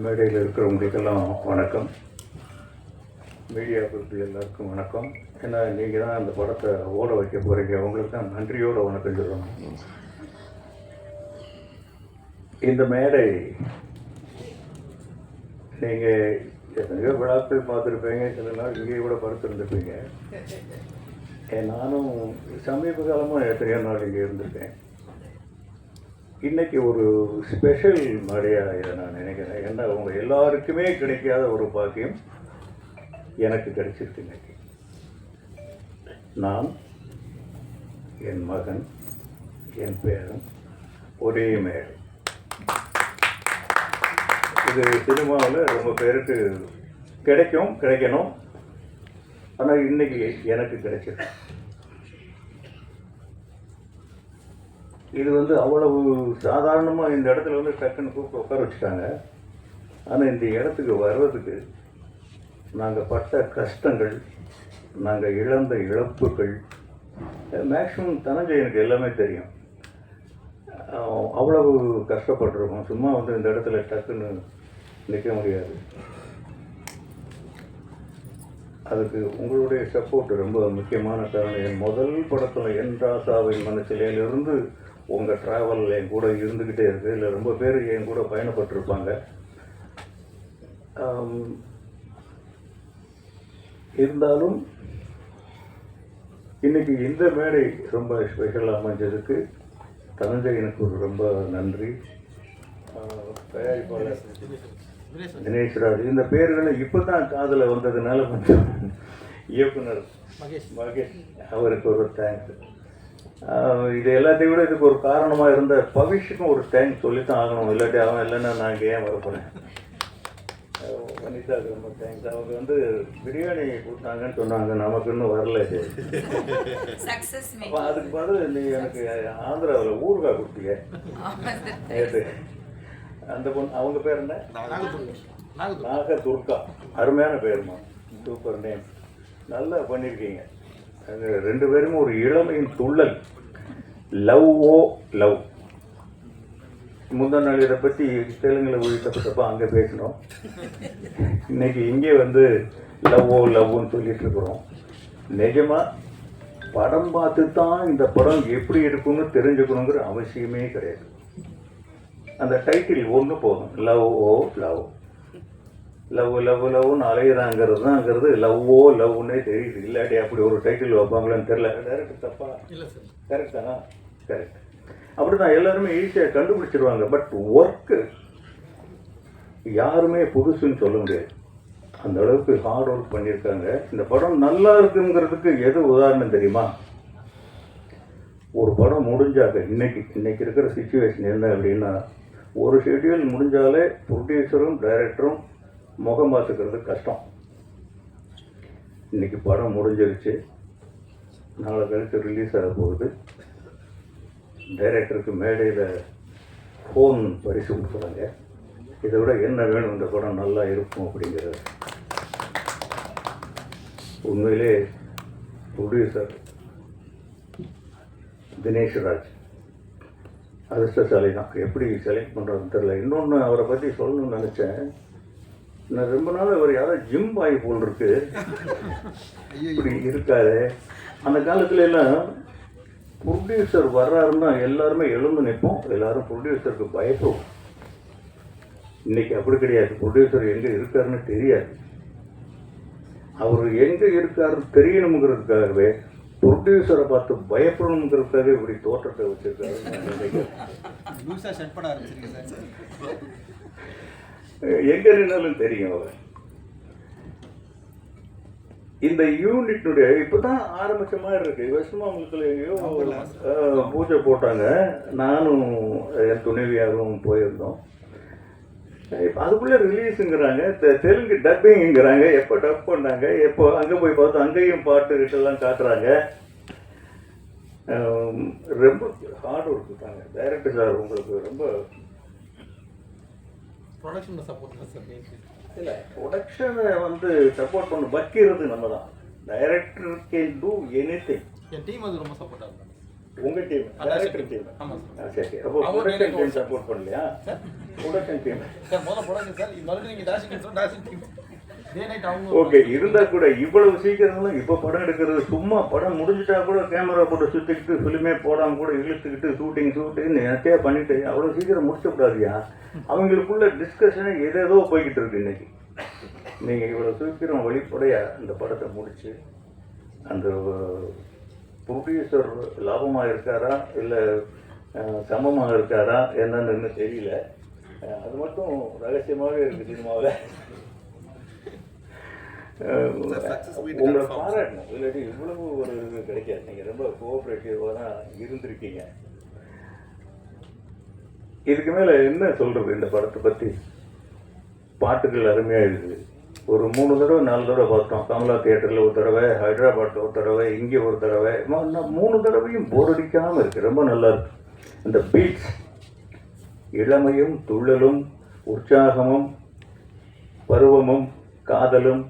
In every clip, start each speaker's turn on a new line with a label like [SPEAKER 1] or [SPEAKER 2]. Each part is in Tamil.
[SPEAKER 1] மேடையில் இருக்கிறவங்களுக்கெல்லாம் வணக்கம். மீடியா பீப்புள் எல்லாருக்கும் வணக்கம். ஏன்னா நீங்கள் தான் அந்த படத்தை ஓட வைக்க போகிறீங்க, அவங்களுக்கு தான் நன்றியோடு வணக்கம் சொல்லணும். இந்த மேடை நீங்கள் எத்தனையோ விழாக்கள் பார்த்துருப்பீங்க, சில நாள் இங்கேயே கூட படுத்துருந்துருப்பீங்க. நானும் சமீப காலமாக எத்தனையோ நாள் இங்கே இருந்திருக்கேன். இன்றைக்கி ஒரு ஸ்பெஷல் மேடையாக இதை நான் நினைக்கிறேன். ஏன்னா அவங்க எல்லாருக்குமே கிடைக்காத ஒரு பாக்கியம் எனக்கு கிடைச்சிருக்கு. இன்னைக்கு நான், என் மகன், என் பேரன் ஒரே மேடை. இது சினிமாவில் ரொம்ப பேருக்கு கிடைக்கணும். ஆனால் இன்னைக்கு எனக்கு கிடைச்சிருக்கு. இது அவ்வளவு சாதாரணமாக இந்த இடத்துல டக்குன்னு கூப்பிட்டு உட்கார வச்சுட்டாங்க. ஆனால் இந்த இடத்துக்கு வர்றதுக்கு நாங்கள் பட்ட கஷ்டங்கள், நாங்கள் இழந்த இழப்புகள், மேக்ஸிமம் தனஞ்சயனுக்கு எல்லாமே தெரியும். அவ்வளவு கஷ்டப்பட்டுருக்கோம். சும்மா இந்த இடத்துல டக்குன்னு நிற்க முடியாது. அதுக்கு உங்களுடைய சப்போர்ட் ரொம்ப முக்கியமான காரணம். என் முதல் படத்தில் என் ராசாவின் மனசிலேருந்து உங்கள் ட்ராவல் என் கூட இருந்துக்கிட்டே இருக்குது. இல்லை ரொம்ப பேர் என் கூட பயணப்பட்டிருப்பாங்க. இருந்தாலும் இன்றைக்கி இந்த மேடை ரொம்ப ஸ்பெஷலாக அமைஞ்சதுக்கு தனஞ்சயனுக்கு ஒரு ரொம்ப நன்றி. தயாரிப்பாளர் தினேஷ்ராஜ், இந்த பேர்களை இப்போ தான் காதில் வந்ததுனால கொஞ்சம் இயக்குனர் மகேஷ் அவருக்கு ஒரு தேங்க்ஸ். இது எல்லாத்தையும் விட இதுக்கு ஒரு காரணமாக இருந்த பவிஷுக்கும் ஒரு தேங்க்ஸ் சொல்லித்தான் ஆகணும். இல்லாட்டி அவன் இல்லைன்னா நான் இங்கே ஏன் வரப்போகிறேன். வனிதாவுக்கு ரொம்ப தேங்க்ஸ். அவங்க பிரியாணி கொடுத்தாங்கன்னு சொன்னாங்க, நமக்கு இன்னும் வரல. அப்போ அதுக்கு பதில் நீ எனக்கு ஆந்திராவில் ஊறுகாய் கொடுத்தீங்க. அந்த பொண்ணு அவங்க பேர் என்ன? நாக துர்கா. அருமையான பேருமா, சூப்பர் நேம். நல்லா பண்ணியிருக்கீங்க. அது ரெண்டு பேருமே ஒரு இளமையின் துள்ளல். லவ் ஓ லவ். முந்தா நாள் இதை பற்றி தெலுங்கில் ஒழிக்கப்பட்டப்போ அங்கே பேசினோம். இன்னைக்கு இங்கே லவ் ஓ லவ்னு சொல்லிட்டு இருக்கிறோம். நிஜமாக படம் பார்த்து தான் இந்த படம் எப்படி இருக்குன்னு தெரிஞ்சுக்கணுங்கிற அவசியமே கிடையாது. அந்த டைட்டில் ஒன்று போதும், லவ் ஓ லவ். லவ் லவ் லவ்னு அலையிறாங்கிறது லவ் ஓ லவ்னே தெரியுது. இல்லாட்டி அப்படி ஒரு டைட்டில் வைப்பாங்களான்னு தெரியல. டேரக்ட் தப்பா? இல்லை சார், கரெக்ட் தானா? கரெக்ட். அப்படி தான் எல்லாருமே ஈஸியாக கண்டுபிடிச்சிருவாங்க. பட் ஒர்க்கு யாருமே புதுசுன்னு சொல்ல முடியாது. அந்த அளவுக்கு ஹார்ட் ஒர்க் பண்ணியிருக்காங்க. இந்த படம் நல்லா இருக்குங்கிறதுக்கு எது உதாரணம் தெரியுமா? ஒரு படம் முடிஞ்சாங்க இன்னைக்கு இருக்கிற சிச்சுவேஷன் என்ன அப்படின்னா, ஒரு ஷெட்யூல் முடிஞ்சாலே ப்ரொடியூசரும் டைரக்டரும் முகம் பார்த்துக்கிறது கஷ்டம். இன்றைக்கி படம் முடிஞ்சிருச்சு, நாளை கழித்து ரிலீஸ் ஆக போகுது. டைரக்டருக்கு மேடையில் ஃபோன் பரிசு கொடுக்குறாங்க. இதை விட என்ன வேணும்? இந்த படம் நல்லா இருக்கும் அப்படிங்கிறது. உண்மையிலே ப்ரொடியூசர் தினேஷ்ராஜ் அதிர்ஷ்டசாலி தான். எப்படி செலக்ட் பண்ணுறதுன்னு தெரியல. இன்னொன்று அவரை பற்றி சொல்லணும்னு நினச்சேன். நான் ரொம்ப நாள் அவர் யாராவது ஜிம் பாய் போல் இருக்கு, இப்படி இருக்காது. அந்த காலத்துல எல்லாம் ப்ரொடியூசர் வர்றாருன்னா எல்லாருமே எழுந்து நிற்போம், எல்லாரும் ப்ரொடியூசருக்கு பயப்படுவோம். இன்னைக்கு அப்படி கிடையாது. ப்ரொடியூசர் எங்கே இருக்காருன்னு தெரியாது. அவர் எங்கே இருக்காருன்னு தெரியணுங்கிறதுக்காகவே ப்ரொடியூசரை பார்த்து பயப்படணுங்கிறதுக்காக இப்படி தோற்றத்தை வச்சிருக்காரு. எங்க இருந்தாலும் தெரியும். அவர் இந்த யூனிட்னுடைய இப்பதான் ஆரம்பிச்ச மாதிரி இருக்கு. வெஸ்ட்மாமலத்தில் எங்கேயோ பூஜை போட்டாங்க. நானும் என் துணைவியாகவும் போயிருந்தோம். இப்போ அதுக்குள்ளே ரிலீஸுங்கிறாங்க, தெலுங்கு டப்பிங்கிறாங்க. எப்போ டப் பண்ணாங்க, எப்போ அங்கே போய் பார்த்தோம், அங்கேயும் பாட்டு கிட்டெல்லாம் காட்டுறாங்க. ரொம்ப ஹார்ட் ஒர்க் தாங்க. டைரக்டர் சார் உங்களுக்கு ரொம்ப ப்ரொடக்ஷனை சப்போர்ட் சார். இல்லை, ப்ரொடக்ஷனை சப்போர்ட் பண்ண வைக்கிறது நம்ம தான். Director can do any thing.
[SPEAKER 2] N team ரொம்ப சப்போர்ட்டாக இருக்கும்.
[SPEAKER 1] உங்கள் டீம் டைரக்டர் டீம். சரி, அப்போ ப்ரொடக்ஷன் டீம் சப்போர்ட் பண்ணலையா? ப்ரொடக்ஷன் டீம் ஓகே இருந்தால் கூட இவ்வளவு சீக்கிரங்களும் இப்போ படம் எடுக்கிறது சும்மா படம் முடிஞ்சிட்டா கூட கேமரா போட்டு சுற்றிக்கிட்டு ஃபிலிமே போடாமல் கூட இழுத்துக்கிட்டு ஷூட்டிங் நிறையா பண்ணிட்டு அவ்வளோ சீக்கிரம் முடிச்சக்கூடாதுயா. அவங்களுக்குள்ள டிஸ்கஷனே ஏதேதோ போய்கிட்டு இருக்கு இன்னைக்கு. நீங்கள் இவ்வளோ சீக்கிரம் வெளிப்படையாக இந்த படத்தை முடித்து அந்த ப்ரொடியூசர் லாபமாக இருக்காரா இல்லை சமமாக இருக்காரா என்னன்னு தெரியல. அது மட்டும் ரகசியமாகவே இருக்குது சினிமாவில். உங்களை பாராட்டணும், இல்லாட்டி இவ்வளவு ஒரு இது கிடைக்காது. நீங்கள் ரொம்ப கோஆப்ரேட்டிவாக தான் இருந்திருக்கீங்க. இதுக்கு மேலே என்ன சொல்கிறது இந்த படத்தை பற்றி? பாட்டுகள் அருமையாக இருக்குது. ஒரு 3 தடவை 4 தடவை பார்த்தோம். கமலா தியேட்டரில் ஒரு தடவை, ஹைதராபாத்தில் ஒரு தடவை, இங்கே ஒரு தடவை. 3 தடவையும் போர் அடிக்காமல் இருக்குது. ரொம்ப நல்லா இருக்கு. இந்த பீட்ஸ் இளமையும் துள்ளலும் உற்சாகமும் பருவமும் காதலும்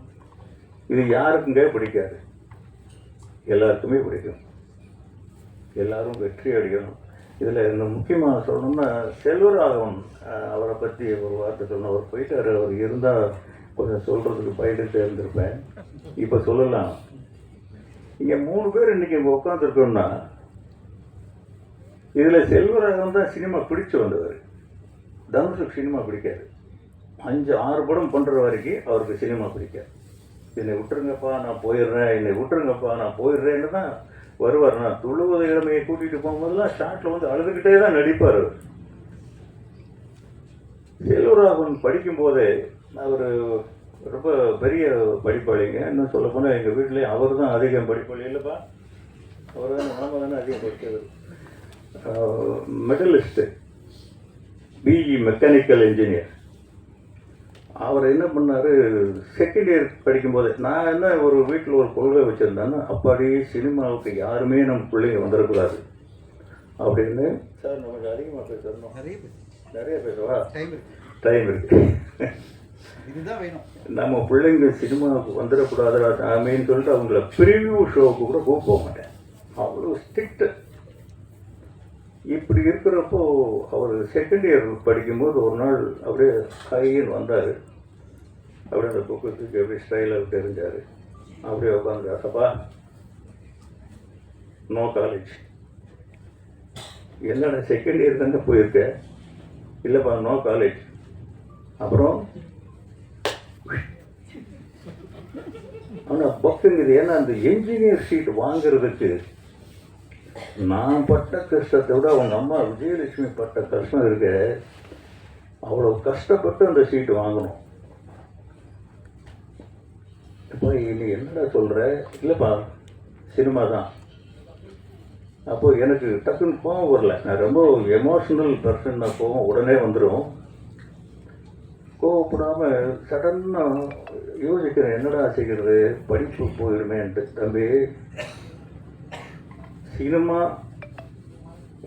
[SPEAKER 1] இது யாருக்குங்க பிடிக்காது? எல்லாருக்குமே பிடிக்கும். எல்லாரும் வெற்றி அடையணும். இதில் இந்த முக்கியமாக சொல்லணும்னா செல்வராகவன் அவரை பற்றி ஒரு வார்த்தை சொல்லணும். அவர் போயிட்டார். அவர் இருந்தால் கொஞ்சம் சொல்கிறதுக்கு பயந்துட்டு இருந்திருப்பேன். இப்போ சொல்லலாம். இங்கே 3 பேர் இன்றைக்கி இங்கே உட்காந்துருக்கோம்னா இதில் செல்வராகவன் தான் சினிமா பிடிச்சு வந்தவர். தனுஷுக்கு சினிமா பிடிக்காது. 5-6 படம் பண்ணுற வரைக்கும் அவருக்கு சினிமா பிடிக்காது. என்னை விட்டுருங்கப்பா நான் போயிடுறேன், என்னை விட்டுருங்கப்பா நான் போயிடுறேன்னு தான் வருவார். நான் துள்ளுவத இளமையை கூட்டிகிட்டு போகும்போதெல்லாம் ஷார்ட்டில் வந்து அழுதுகிட்டே தான் நடிப்பார். அவர் செல்வராகவன் படிக்கும்போதே அவர் ரொம்ப பெரிய படிப்பாளிங்க. இன்னும் சொல்ல போனால் எங்கள் வீட்டிலே அவர் தான் அதிகம் படிப்பாளி. இல்லைப்பா, அவர் தான் மாமா தானே அதிகம் படித்தவர். மெட்டலிஸ்ட்டு, பிஇ மெக்கானிக்கல் இன்ஜினியர். அவர் என்ன பண்ணார், செகண்ட் இயர் படிக்கும்போது நான் என்ன ஒரு வீட்டில் ஒரு கொள்கை வச்சுருந்தேன்னா, அப்பாடியே சினிமாவுக்கு யாருமே நம்ம பிள்ளைங்க வந்துடக்கூடாது அப்படின்னு. சார் நம்ம கொஞ்சம் அதிகமாக பேசணும், நிறைய பேசுவா, டைம் இருக்கு. இதுதான் வேணும். நம்ம பிள்ளைங்க சினிமாவுக்கு வந்துடக்கூடாது அப்படின்னு சொல்லிட்டு அவங்கள ப்ரிவியூ ஷோவுக்கு கூட போக மாட்டேன். அவ்வளோ ஸ்ட்ரிக்ட். இப்படி இருக்கிறப்போ அவர் செகண்ட் இயர் படிக்கும்போது ஒரு நாள் அப்படியே கையில் வந்தார். அப்படியே அந்த புக்கத்துக்கு எப்படி ஸ்டைலாக தெரிஞ்சார். அப்படியே உட்காந்து, அப்பா நோ காலேஜ். என்னடா செகண்ட் இயர் தாங்க போயிருக்கேன்? இல்லைப்பா நோ காலேஜ். அப்புறம் ஆனால் பக்குங்குது. ஏன்னா அந்த என்ஜினியர் சீட் வாங்கிறதுக்கு நான் பட்ட கஷ்டத்தை விட அவங்க அம்மா விஜயலட்சுமி பட்ட கஷ்டம் இருக்கு. அவ்வளோ கஷ்டப்பட்டு அந்த சீட்டு வாங்கணும். இப்போ நீ என்னடா சொல்கிற? இல்லைப்பா சினிமா தான். அப்போது எனக்கு டக்குன்னு கோவம் வரல. நான் ரொம்ப எமோஷ்னல் பர்சன். நான் கோவம் உடனே வந்துடும். கோவப்படாமல் சடனாக யோசிக்கிறேன், என்னடா செய்கிறது, படிப்பு போயிடுமேன்ட்டு. தம்பி, சினிமா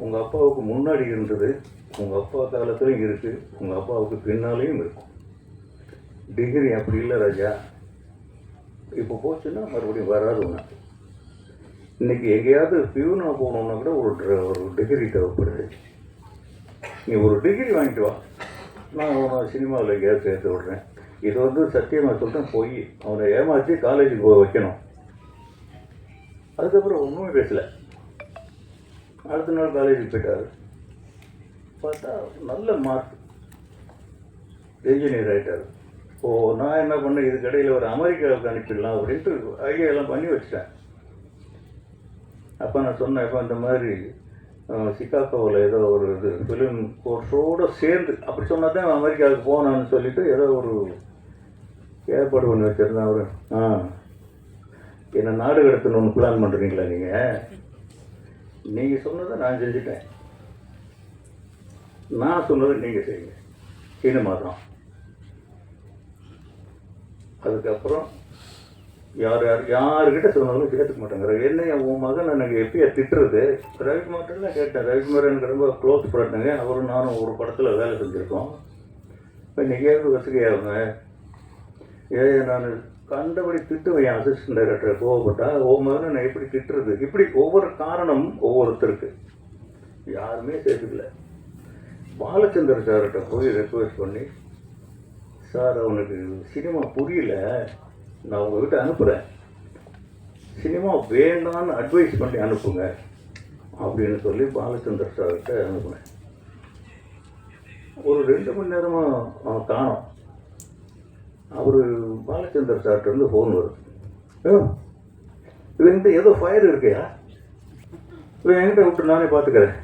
[SPEAKER 1] உங்கள் அப்பாவுக்கு முன்னாடி இருந்தது, உங்கள் அப்பா காலத்துலையும் இருக்குது, உங்கள் அப்பாவுக்கு பின்னாலேயும் இருக்கும். டிகிரி அப்படி இல்லை ராஜா. இப்போ போச்சுன்னா மறுபடியும் வராது உனக்கு. இன்றைக்கி எங்கேயாவது பியூனாக போகணுன்னா கூட ஒரு டிகிரி தேவைப்படுது. நீ ஒரு டிகிரி வாங்கிட்டு வா, நான் சினிமாவில் எங்கேயாவது சேர்த்து விட்றேன். இது வந்து சத்தியமாக சொல்கிறேன், போய் அவனை ஏமாற்றி காலேஜுக்கு போக வைக்கணும். அதுக்கப்புறம் ஒன்றுமே பேசலை. அடுத்த நாள் காலேஜுக்கு போயிட்டார். பார்த்தா நல்ல மார்க், என்ஜினியர் ஆகிட்டார். ஓ, நான் என்ன பண்ணேன், இதுக்கு இடையில் ஒரு அமெரிக்காவுக்கு அனுப்பிடலாம் அப்படின்ட்டு ஐடியா எல்லாம் பண்ணி வச்சிட்டேன். அப்போ நான் சொன்னேன், இப்போ இந்த மாதிரி சிகாகோவில் ஏதோ ஒரு இது ஃபிலிம் கோர்ஸோடு சேர்ந்து அப்படி சொன்னால் தான் அமெரிக்காவுக்கு போனான்னு சொல்லிவிட்டு ஏதோ ஒரு ஏற்பாடு பண்ணி வச்சுருந்தேன். அவர் என்னை நாடு கடத்தணும்னு பிளான் பண்ணுறீங்களா நீங்கள்? நீங்கள் சொன்னதை நான் செஞ்சுட்டேன், நான் சொன்னதை நீங்கள் செய்யுங்க. சினிமா தான். அதுக்கப்புறம் யாருக்கிட்ட சொன்னாலும் கேட்டுக்க மாட்டேங்கிற. என்ன உன் மகன் எனக்கு எப்பயா திட்டுறது? ரவிக்குமார்கிட்ட தான் கேட்டேன். ரவிக்குமார் எனக்கு ரொம்ப க்ளோஸ் பண்ணுங்க. அவரும் நானும் ஒரு படத்தில் வேலை செஞ்சுருக்கோம். இப்போ இன்றைக்கி வசதியாகுங்க. நான் கண்டபடி திட்டுவேன் அசிஸ்டன்ட் டைரக்டரை கோவப்பட்டா ஒவ்வொரு நான் எப்படி திட்டுறது, இப்படி ஒவ்வொரு காரணம் ஒவ்வொருத்தருக்கு. யாருமே சேர்த்துக்கல. பாலச்சந்தர் சார்கிட்ட போய் ரெக்வெஸ்ட் பண்ணி, சார் அவனுக்கு சினிமா புரியல, நான் உங்ககிட்ட அனுப்புகிறேன், சினிமா வேண்டான்னு அட்வைஸ் பண்ணி அனுப்புங்க அப்படின்னு சொல்லி பாலச்சந்தர் சார்கிட்ட அனுப்புனேன். ஒரு 2 மணி நேரமாக அவன் காணோம். அவர் பாலச்சந்தர் சார்கிட்ட இருந்து ஃபோன் வருது, இவன்கிட்ட ஏதோ ஃபயர் இருக்கையா, இவன் என்கிட்ட விட்டு நானே பார்த்துக்கிறேன்.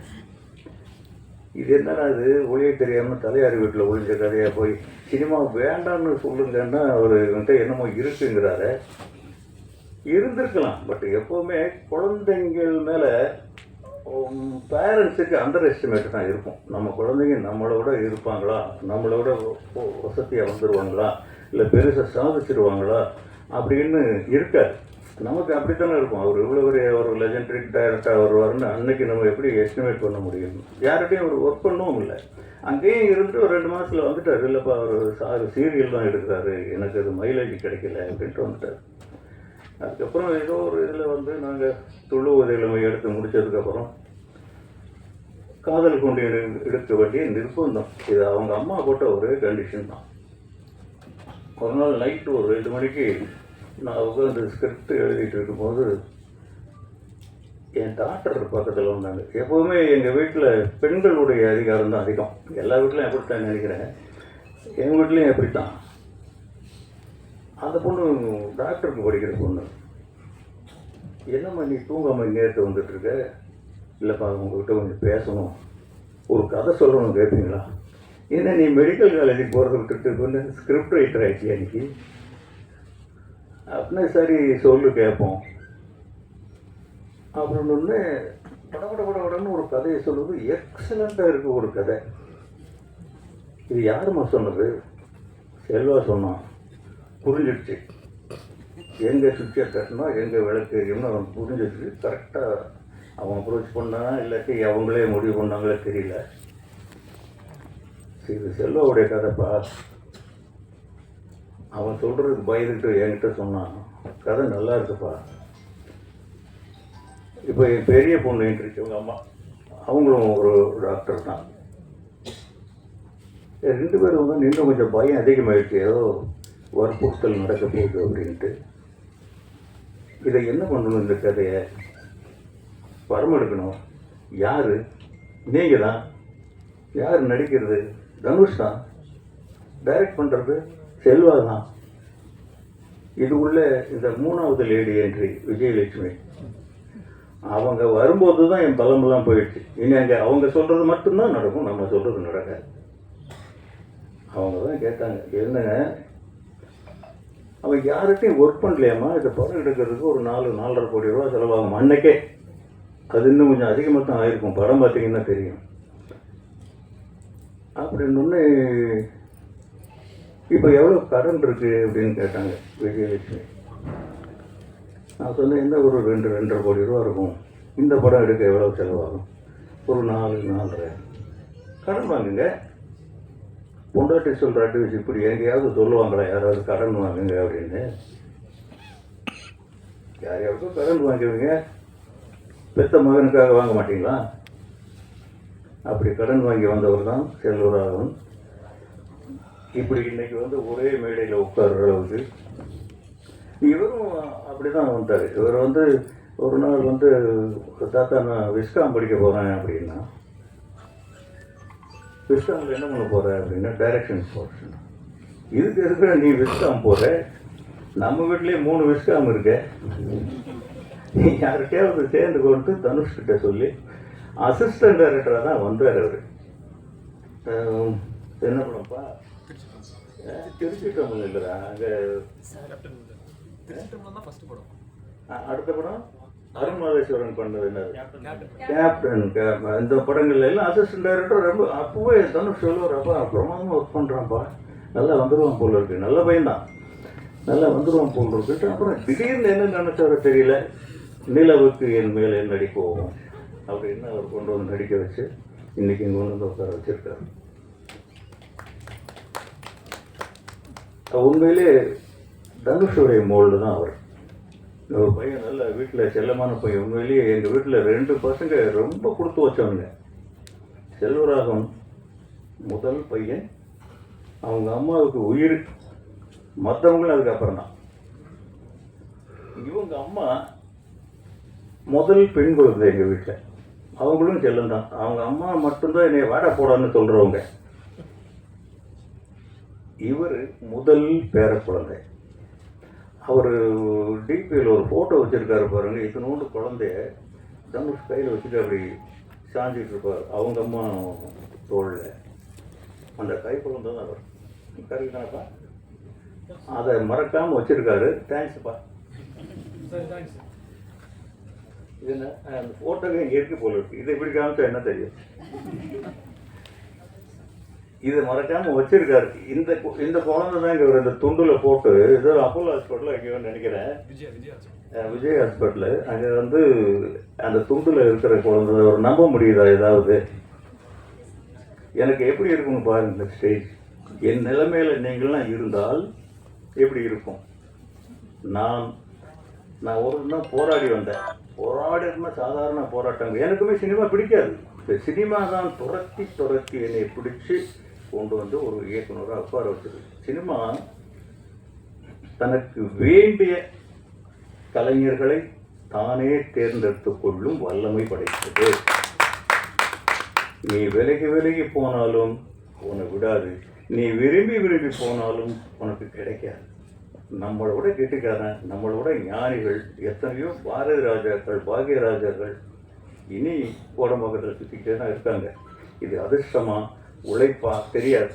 [SPEAKER 1] இது என்னன்னா, இது ஒளியை தெரியாமல் தலையாரி வீட்டில் ஒளிஞ்ச கதையாக போய் சினிமா வேண்டான்னு சொல்லுங்கன்னா அவர் என்கிட்ட என்னமோ இருக்குங்கிறாரு. இருந்திருக்கலாம், பட் எப்போவுமே குழந்தைங்கள் மேலே பேரண்ட்ஸுக்கு அண்டர் எஸ்டிமேட் தான் இருக்கும். நம்ம குழந்தைங்க நம்மளோட இருப்பாங்களா, நம்மளோட வசதியாக வந்துடுவாங்களா, இல்லை பெருசாக சாதிச்சிடுவாங்களா அப்படின்னு இருக்காது. நமக்கு அப்படித்தானே இருக்கும். அவர் இவ்வளோ பெரிய ஒரு லெஜெண்டரி டைரக்டர் வருவார்னு அன்னைக்கு நம்ம எப்படி எஸ்டிமேட் பண்ண முடியும்? யார்கிட்டையும் அவர் ஒர்க் பண்ணவும் இல்லை. அங்கேயும் இருந்துட்டு ஒரு 2 மாதத்தில் வந்துட்டார். இல்லைப்பா அவர் சீரியல் தான் எடுக்கிறாரு, எனக்கு அது மைலேஜ் கிடைக்கல அப்படின்ட்டு வந்துட்டார். அதுக்கப்புறம் ஏதோ ஒரு இதில் வந்து நாங்கள் துள்ளுவது இளமை எடுத்து முடித்ததுக்கப்புறம் காதல் கொண்டு எடுக்க வேண்டிய நிர்பந்தம். இது அவங்க அம்மா போட்ட ஒரு கண்டிஷன் தான். ஒரு நாள் நைட்டு ஒரு 2 மணிக்கு நான் உட்காந்து ஸ்கிரிப்ட் எழுதிட்டு இருக்கும்போது என் டாக்டர் பக்கத்தில் வந்தாங்க. எப்போவுமே எங்கள் வீட்டில் பெண்களுடைய அதிகாரம் தான் அதிகம். எல்லா வீட்லையும் எப்படித்தான் நினைக்கிறேன், எங்கள் வீட்லேயும் எப்படித்தான். அந்த பொண்ணு டாக்டருக்கு படிக்கிற பொண்ணு. என்னம்மா நீ தூங்காமல் நேரத்தை வந்துட்டுருக்க? இல்லைப்பா உங்கள்கிட்ட கொஞ்சம் பேசணும், ஒரு கதை சொல்லணும், கேட்பீங்களா? ஏன்னா நீ மெடிக்கல் காலேஜுக்கு போகிறத விட்டுட்டு கொண்டு ஸ்கிரிப்ட் ரைட்டர் ஆகிடுச்சு அன்றைக்கி அப்படின்னா சரி சொல்லு கேட்போம் அப்படின்னு ஒன்று படபடன்னு ஒரு கதையை சொல்லுவது. எக்ஸலண்ட்டாக இருக்குது ஒரு கதை. இது யாருமா சொன்னது? செல்வா சொன்னான். புரிஞ்சிடுச்சு. எங்கே சுவிட்சை கட்டினா எங்கே விளக்கு எரியும்னு அவன் புரிஞ்சிடுச்சு. கரெக்டாக அவன் அப்ரோச் பண்ணானா இல்லாட்டி அவங்களே முடிவு பண்ணாங்களே தெரியல. இது செல்வாவுடைய கதைப்பா. அவன் சொல்கிறதுக்கு பயந்துட்டு என்கிட்ட சொன்னான், கதை நல்லா இருக்குப்பா. இப்போ என் பெரிய பொண்ணு இன்ட்ரிச்சு அவங்க அம்மா, அவங்களும் ஒரு டாக்டர் தான். 2 பேரும் வந்து இன்னும் கொஞ்சம் பயம் அதிகமாகிடுச்சு, ஏதோ வற்புறுத்தல் நடக்க போகுது அப்படின்ட்டு. இதை என்ன பண்ணணும், இந்த கதையை படம் எடுக்கணும். யார்? நீங்கள் தான். யார் நடிக்கிறது? தனுஷ் தான். டைரக்ட் பண்ணுறது செல்வா தான். இது உள்ள இந்த 3வது லேடி என்ட்ரி விஜயலட்சுமி, அவங்க வரும்போது தான் என் பலமெல்லாம் போயிடுச்சு. இனி அங்கே அவங்க சொல்கிறது மட்டும்தான் நடக்கும், நம்ம சொல்கிறது நடக்காது. அவங்க தான் கேட்டாங்க, என்னங்க அவங்க யார்கிட்டையும் ஒர்க் பண்ணலையாம்மா, இந்த படம் எடுக்கிறதுக்கு ஒரு 4-4.5 கோடி ரூபா செலவாகும் அன்னைக்கே. அது இன்னும் கொஞ்சம் அதிகமாக தான் ஆயிருக்கும், படம் பார்த்தீங்கன்னா தெரியும் அப்படின்னு ஒன்று. இப்போ எவ்வளோ கடன் இருக்குது அப்படின்னு கேட்டாங்க விஜயலட்சுமி. நான் சொன்னேன், என்ன ஒரு 2-2.5 கோடி ரூபா இருக்கும், இந்த படம் எடுக்க எவ்வளோ செலவாகும்? ஒரு 4-4.5 கடன் வாங்குங்க. பொண்டாட்டி சொல்கிற அட்வைஸ் இப்படி எங்கேயாவது சொல்லுவாங்களா யாராவது கடன் வாங்குங்க அப்படின்னு? யாரையாவது கடன் வாங்குவீங்க, பெத்த மகனுக்காக வாங்க மாட்டீங்களா? அப்படி கடன் வாங்கி வந்தவர் தான் செல்வராகவன். இப்படி இன்னைக்கு வந்து ஒரே மேடையில் உட்கார்ற அளவுக்கு இவரும் அப்படி தான் வந்தார். இவர் வந்து ஒரு நாள் வந்து, தாத்தா நான் விஸ்காம் படிக்க போகிறேன் அப்படின்னா, விஸ்காமில் என்ன பண்ண போகிற அப்படின்னா டைரக்ஷன் போர்ஷன். இதுக்கு இருக்கிற நீ விஸ்காம் போகிற, நம்ம வீட்லேயே 3 விஸ்காம் இருக்கு, நீ யார்கிட்டயாவது சேர்ந்து கொண்டு தனுஷ்கிட்ட சொல்லி அசிஸ்டன்ட் டைரக்டராக தான் வந்தார் அவர். என்ன பண்ணப்பா திருச்சிட்டோம் இல்லைடா அங்கே. அடுத்த படம் அருண் மாதேஸ்வரன் பண்ணது என்னது, கேப்டன். இந்த படங்கள்ல எல்லாம் அசிஸ்டன்ட் டைரக்டர் ரொம்ப அப்போவே தனுஷ் சொல்லுவார், அப்பா பிரமாதமாக ஒர்க் பண்ணுறான்ப்பா, நல்லா வந்துடுவான் போல் இருக்கு, நல்ல பையன்தான், நல்லா வந்துடுவான் போல் இருக்குன்ட்டு. அப்புறம் திடீர்னு என்ன நினைச்சாரோ தெரியல, நிலவுக்கு என் மேலே நடிப்போம் அப்படின்னு அவர் கொண்டு வந்து நடிக்க வச்சு இன்னைக்கு இங்கே வந்து உட்கார வச்சிருக்காரு. உண்மையிலே தனுஷுடைய மோல்டு தான் அவர். ஒரு பையன் நல்ல வீட்டில் செல்லமான பையன். உண்மையிலேயே எங்கள் வீட்டில் 2 பசங்க ரொம்ப கொடுத்து வச்சவனுங்க. செல்வராகவன் முதல் பையன், அவங்க அம்மாவுக்கு உயிர், மற்றவங்களும் அதுக்கப்புறம் தான். இவங்க அம்மா முதல் பெண் குழந்தை எங்கள் வீட்டில், அவங்களும் செல்லம் தான். அவங்க அம்மா மட்டும்தான் என்னை வாடா போடான்னு சொல்கிறவங்க. இவர் முதல் பேர குழந்தை. அவர் டிபியில் ஒரு ஃபோட்டோ வச்சுருக்காரு பாருங்க, இத்தனோண்டு குழந்தைய தனுஷ் கையில் வச்சுட்டு அப்படி சாஞ்சிட்டு இருப்பார் அவங்க அம்மா தோளில். அந்த கை குழந்தை தான் அவர். கரெக்ட் தானப்பா? அதை மறக்காமல் வச்சுருக்காரு. தேங்க்ஸ்ப்பா. இது என்ன அந்த ஃபோட்டோவே இங்கே இருக்கு போல இருக்கு. இதை இப்படி காமிச்சா என்ன தெரியும்? இதை மறக்காமல் வச்சிருக்காரு. இந்த குழந்தை தான் இங்கே இந்த துண்டில் போட்டு, ஏதோ அப்போலோ ஹாஸ்பிட்டலில் எங்கேயோ நினைக்கிறேன், விஜய் ஹாஸ்பிட்டலு, அங்கே அந்த துண்டில் இருக்கிற குழந்தை ஒரு நம்ப முடியுதா? ஏதாவது எனக்கு எப்படி இருக்குன்னு பாருங்க. இந்த ஸ்டேஜ் என் நிலைமையில் நீங்கள்லாம் இருந்தால் எப்படி இருக்கும்? நான் ஒரு தான் போராடி வந்தேன். போராடி இருந்தால் சாதாரண போராட்டங்கள். எனக்குமே சினிமா பிடிக்காது. இந்த சினிமா தான் துரத்தி என்னை பிடிச்சி கொண்டு வந்து ஒரு இயக்குனராக உட்கார வச்சது. சினிமா தனக்கு வேண்டிய கலைஞர்களை தானே தேர்ந்தெடுத்து கொள்ளும் வல்லமை படைத்தது. நீ விலகி போனாலும் உன்னை விடாது, நீ விரும்பி போனாலும் உனக்கு கிடைக்காது. நம்மளோட கெட்டிக்காரன், நம்மளோட ஞானிகள் எத்தனையோ பாரதி ராஜாக்கள், பாக்யராஜாக்கள் இனி கோடம்பாக்கத்தில் சுற்றிக்கிட்டே தான் இருக்காங்க. இது அதிர்ஷ்டமா உழைப்பா தெரியாது.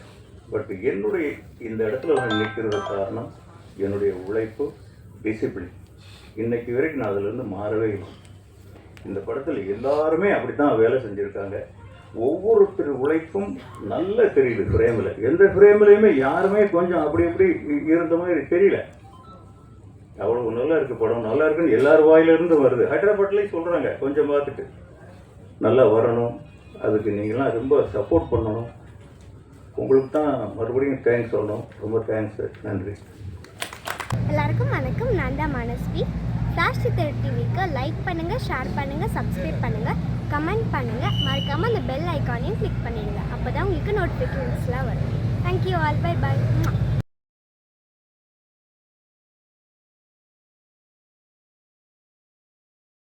[SPEAKER 1] பட் என்னுடைய இந்த இடத்துல வந்து நிற்கிறது காரணம் என்னுடைய உழைப்பு, டிசிப்ளின். இன்னைக்கு வரைக்கும் நான் அதிலிருந்து மாறவே இல்லை. இந்த படத்தில் எல்லாருமே அப்படி தான் வேலை செஞ்சுருக்காங்க. ஒவ்வொருத்தர் உழைப்பும் நல்லா தெரியுது ஃப்ரேமில். எந்த ஃப்ரேம்லையுமே யாருமே கொஞ்சம் அப்படி இருந்த மாதிரி தெரியல. அவ்வளோ நல்லா இருக்குது படம், நல்லா இருக்குன்னு எல்லார் வாயிலிருந்து வருது. ஹைதராபாத்லேயும் சொல்கிறாங்க, கொஞ்சம் பார்த்துட்டு நல்லா வரணும். அதுக்கு நீங்களாம் ரொம்ப சப்போர்ட் பண்ணணும். உங்களுக்கு தான் மறுபடியும் தேங்க்ஸ் சொல்லணும். ரொம்ப தேங்க்ஸ், நன்றி.
[SPEAKER 2] எல்லாருக்கும் வணக்கம். நான் தான் மனஸ்வி. ஃப்ளாஷ் சித்திரை டிவிக்கு லைக் பண்ணுங்கள், ஷேர் பண்ணுங்கள், சப்ஸ்கிரைப் பண்ணுங்கள், கமெண்ட் பண்ணுங்கள். மறக்காமல் அந்த பெல் ஐக்கானையும் கிளிக் பண்ணிடுங்க. அப்போ தான் உங்களுக்கு நோட்டிஃபிகேஷன்ஸ்லாம் வரும். Thank you all. Bye bye.